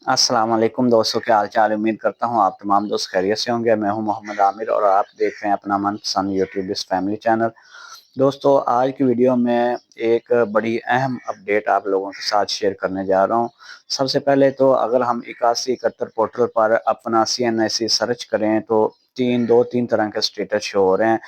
अस्सलाम वालेकुम दोस्तों, क्या हाल चाल। उम्मीद करता हूँ आप तमाम दोस्त खैरियत से होंगे। मैं हूँ मोहम्मद आमिर और आप देख रहे हैं अपना मनपसंद यूट्यूब इस फैमिली चैनल। दोस्तों, आज की वीडियो में एक बड़ी अहम अपडेट आप लोगों के साथ शेयर करने जा रहा हूँ। सबसे पहले तो अगर हम 8171 पोर्टल पर अपना CNIC सर्च करें तो तीन तरह के स्टेटस शो हो रहे हैं।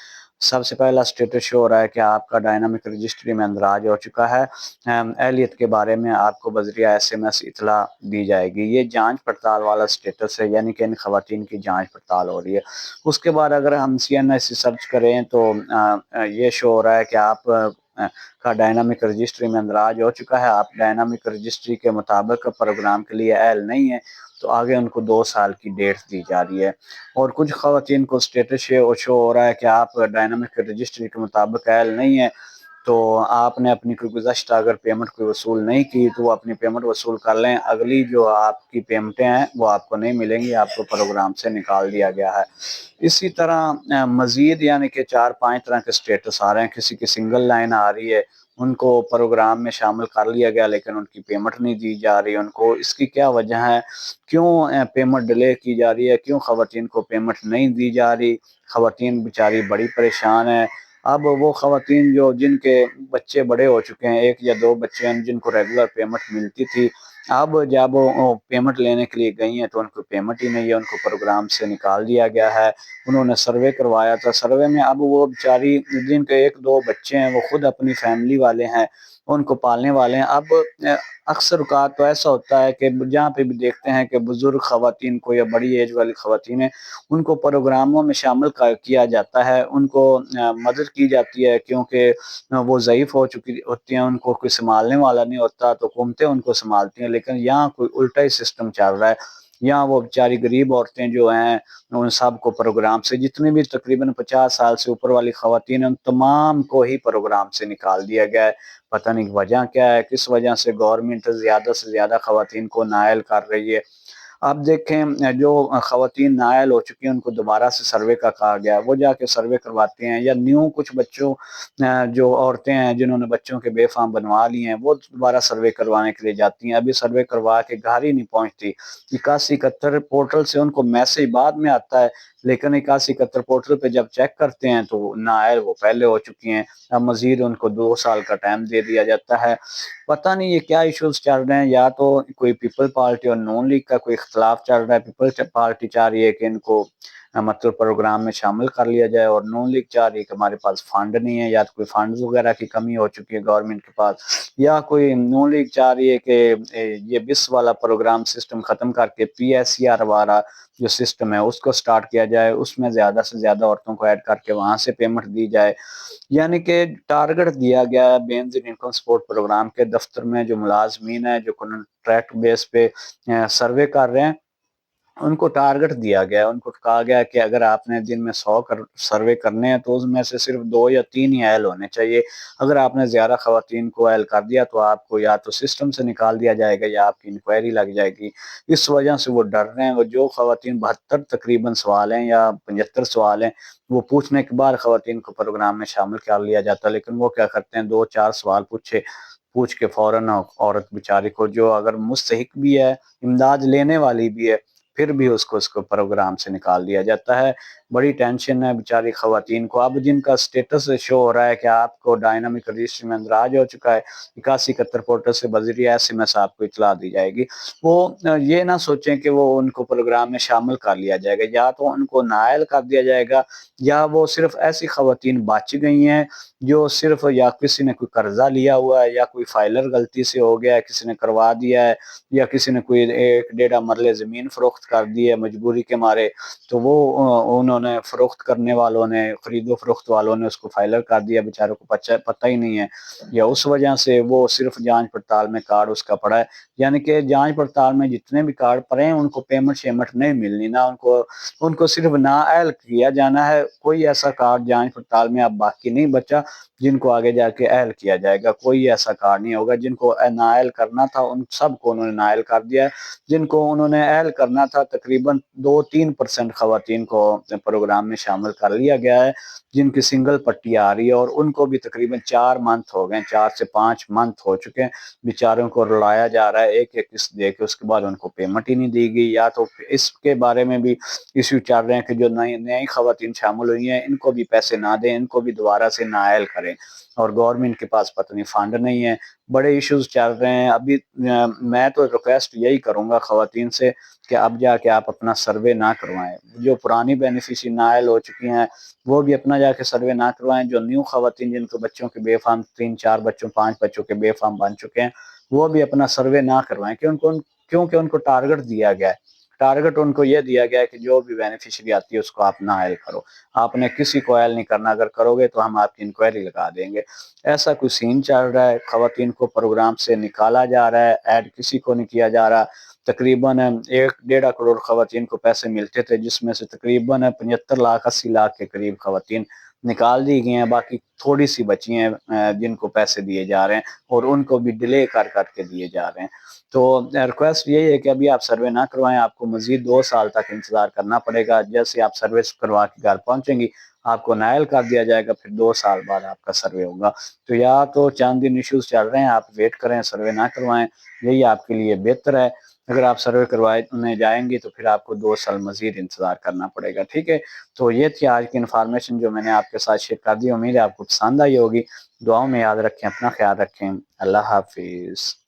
सबसे पहला स्टेटस शो हो रहा है कि आपका डायनामिक रजिस्ट्री में अंदराज हो चुका है। एहलियत के बारे में आपको बजरिया SMS इतला दी जाएगी। ये जांच पड़ताल वाला स्टेटस है, यानी कि इन खवातीन की जांच पड़ताल हो रही है। उसके बाद अगर हम CNIC सर्च करें तो ये शो हो रहा है कि आप का डायनामिक रजिस्ट्री में अंदराज हो चुका है। आप डायनामिक रजिस्ट्री के मुताबिक प्रोग्राम के लिए अहल नहीं है, तो आगे उनको 2 साल की डेट दी जा रही है। और कुछ खवातीन को स्टेटस शो हो रहा है कि आप डायनामिक रजिस्ट्री के मुताबिक अहल नहीं है, तो आपने अपनी कोई गुज़श्ता अगर पेमेंट कोई वसूल नहीं की तो वो अपनी पेमेंट वसूल कर लें। अगली जो आपकी पेमेंटें हैं वो आपको नहीं मिलेंगी, आपको प्रोग्राम से निकाल दिया गया है। इसी तरह मज़ीद यानी कि 4-5 तरह के स्टेटस आ रहे हैं। किसी की सिंगल लाइन आ रही है, उनको प्रोग्राम में शामिल कर लिया गया लेकिन उनकी पेमेंट नहीं दी जा रही उनको। इसकी क्या वजह है, क्यों पेमेंट डिले की जा रही है, क्यों खवातीन को पेमेंट नहीं दी जा रही। खवातीन बेचारी बड़ी परेशान है। अब वो खवातीन जो जिनके बच्चे बड़े हो चुके हैं, 1 या 2 बच्चे हैं, जिनको रेगुलर पेमेंट मिलती थी, अब जब वो पेमेंट लेने के लिए गई हैं तो उनको पेमेंट ही नहीं है, उनको प्रोग्राम से निकाल दिया गया है। उन्होंने सर्वे करवाया था, सर्वे में अब वो बेचारी जिनके 1-2 बच्चे हैं वो खुद अपनी फैमिली वाले हैं, उनको पालने वाले हैं। अब अक्सर औक़ात तो ऐसा होता है कि जहाँ पे भी देखते हैं कि बुज़ुर्ग खवातीन को या बड़ी एज वाली खवातीन हैं, उनको प्रोग्रामों में शामिल किया जाता है, उनको मदद की जाती है, क्योंकि वो ज़ईफ़ हो चुकी होती हैं, उनको कोई सँभालने वाला नहीं होता, तो हुकूमतें उनको सँभालती हैं। लेकिन यहाँ कोई उल्टा ही सिस्टम चल रहा है। यहाँ वो बेचारी गरीब औरतें जो हैं, उन सबको प्रोग्राम से, जितनी भी तकरीबन 50 साल से ऊपर वाली खवातीन हैं, उन तमाम को ही प्रोग्राम से निकाल दिया गया है। पता नहीं वजह क्या है, किस वजह से गवर्नमेंट ज़्यादा से ज़्यादा खवातीन को नाअहल कर रही है। अब देखें, जो खवातीन नाअहल हो चुकी हैं उनको दोबारा से सर्वे का कहा गया है, वो जाके सर्वे करवाते हैं। या न्यू कुछ बच्चों जो औरतें हैं जिन्होंने बच्चों के बे-फार्म बनवा लिए हैं, वो दोबारा सर्वे करवाने के लिए जाती हैं। अभी सर्वे करवा के घर ही नहीं पहुँचती। 8171 पोर्टल से उनको मैसेज बाद में आता है, लेकिन 8171 पोर्टल पे जब चेक करते हैं तो नाअहल वो पहले हो चुकी हैं। अब मज़ीद उनको 2 साल का टाइम दे दिया जाता है। पता नहीं ये क्या इश्यूज़ चल रहे हैं, या तो कोई पीपल पार्टी और नून लीग का कोई इख्तिलाफ चल रहा है। पीपल पार्टी चाह रही है कि इनको मतलब प्रोग्राम में शामिल कर लिया जाए, और नून लीग चाह रही है कि हमारे पास फंड नहीं है, या तो कोई फंड्स वगैरह की कमी हो चुकी है गवर्नमेंट के पास, या कोई नून लीग चाह रही है कि ये बिस वाला प्रोग्राम सिस्टम ख़त्म करके PSCR वाला जो सिस्टम है उसको स्टार्ट किया जाए, उसमें ज़्यादा से ज़्यादा औरतों को ऐड करके वहाँ से पेमेंट दी जाए। यानी कि टारगेट दिया गया है बेनज़ीर इनकम सपोर्ट प्रोग्राम के दफ्तर में जो मुलाजमीन है, जो कॉन्ट्रैक्ट बेस पे सर्वे कर रहे हैं, उनको टारगेट दिया गया है। उनको कहा गया है कि अगर आपने दिन में 100 सर्वे करने हैं तो उसमें से सिर्फ 2 या 3 ही अहल होने चाहिए। अगर आपने ज़्यादा खवातीन को अहल कर दिया तो आपको या तो सिस्टम से निकाल दिया जाएगा या आपकी इंक्वायरी लग जाएगी। इस वजह से वो डर रहे हैं। वो जो खवातीन 72 तकरीबन सवाल हैं या 75 सवाल हैं, वो पूछने के बाद खवातीन को प्रोग्राम में शामिल कर लिया जाता है। लेकिन वो क्या करते हैं, 2-4 सवाल पूछ के फ़ौरन औरत बेचारी को, जो अगर मुस्तहिक भी है, इमदाद लेने वाली भी है, फिर भी उसको प्रोग्राम से निकाल दिया जाता है। बड़ी टेंशन है बेचारी खवातीन को। अब जिनका स्टेटस शो हो रहा है कि आपको डायनामिक रजिस्ट्री में अंदराज हो चुका है, 8171 पोर्टल से बज़रिया SMS आपको इत्तला दी जाएगी। वो ये ना सोचें कि वो उनको प्रोग्राम में शामिल कर लिया जाएगा, या तो उनको नाअहल कर दिया जाएगा, या वो सिर्फ़ ऐसी खवातीन बच गई हैं जो सिर्फ़ या किसी ने कोई कर्ज़ा लिया हुआ है, या कोई फाइलर गलती से हो गया है, किसी ने करवा दिया है, या किसी ने कोई 1 डेढ़ मरले ज़मीन फ़रोख्त कर दी है मजबूरी के मारे, तो वो उन्होंने फ़रोख्त करने वालों ने, खरीदो-फ़रोख्त वालों ने उसको फाइलर कर दिया, बेचारों को पता ही नहीं है, या उस वजह से वो सिर्फ़ जाँच-पड़ताल में कार्ड उसका पड़ा है। यानी कि जाँच-पड़ताल में जितने भी कार्ड पड़े हैं उनको पेमेंट-शेमेंट नहीं मिलनी, ना उनको उनको सिर्फ़ नाअहल किया जाना है, کوئی ایسا کارڈ جانچ پڑتال میں اب باقی نہیں بچا جن کو آگے جا کے اہل کیا جائے گا. کوئی ایسا کارڈ نہیں ہوگا. جن کو نااہل کرنا تھا ان سب کو انہوں نے نااہل کر دیا ہے. جن کو انہوں نے اہل کرنا تھا تقریباً 2-3% خواتین کو پروگرام میں شامل کر لیا گیا ہے جن کی سنگل پٹی آ رہی ہے, اور ان کو بھی تقریباً 4 منتھ ہو گئے, 4 سے 5 منتھ ہو چکے ہیں. بیچاروں کو رلایا جا رہا ہے ایک ایک قسط دے کے, اس کے بعد ان کو پیمنٹ ہی نہیں دی گئی. یا تو اس کے بارے میں بھی ایشو چل رہے ہیں کہ جو نئی خواتین شامل ہوئی ہیں ان کو بھی پیسے نہ دیں, ان کو بھی دوبارہ سے نااہل کریں, اور گورنمنٹ کے پاس پتہ نہیں فنڈ نہیں ہے. بڑے ایشوز چل رہے ہیں. ابھی میں تو ریکویسٹ یہی کروں گا خواتین سے کہ اب جا کے آپ اپنا سروے نہ کروائیں. جو پرانی بینیفیشری نااہل ہو چکی ہیں وہ بھی اپنا جا کے سروے نہ کروائیں. جو نیو خواتین جن کو بچوں کے بے فارم 3-4 بچوں 5 بچوں کے بے فارم بن چکے ہیں وہ بھی اپنا سروے نہ کروائیں, کیونکہ ان کو ٹارگٹ دیا گیا ہے. ٹارگٹ ان کو یہ دیا گیا ہے کہ جو بھی بینیفیشری آتی ہے اس کو آپ نااہل کرو. آپ نے کسی کو اہل نہیں کرنا, اگر کرو گے تو ہم آپ کی انکوائری لگا دیں گے. ایسا کوئی سین چل رہا ہے. خواتین کو پروگرام سے نکالا جا رہا ہے, ایڈ کسی کو نہیں کیا جا رہا. تقریباً 1-1.5 کروڑ خواتین کو پیسے ملتے تھے جس میں سے تقریباً 75-80 لاکھ کے قریب خواتین نکال دی گئی ہیں. باقی تھوڑی سی بچی ہیں جن کو پیسے دیے جا رہے ہیں, اور ان کو بھی ڈیلے کر کے دیے جا رہے ہیں. تو ریکویسٹ یہی ہے کہ ابھی آپ سروے نہ کروائیں. آپ کو مزید 2 سال تک انتظار کرنا پڑے گا. جیسے آپ سروے کروا کے گھر پہنچیں گی آپ کو نااہل کر دیا جائے گا, پھر 2 سال بعد آپ کا سروے ہوگا. تو یا تو چند دن ایشوز چل رہے ہیں, آپ ویٹ کریں, سروے نہ کروائیں, یہی آپ کے لیے بہتر ہے. اگر آپ سروے کروانے جائیں گے تو پھر آپ کو 2 سال مزید انتظار کرنا پڑے گا. ٹھیک ہے, تو یہ تھی آج کی انفارمیشن جو میں نے آپ کے ساتھ شیئر کر دی. امید ہے آپ کو پسند آئی ہوگی. دعاؤں میں یاد رکھیں, اپنا خیال رکھیں. اللہ حافظ.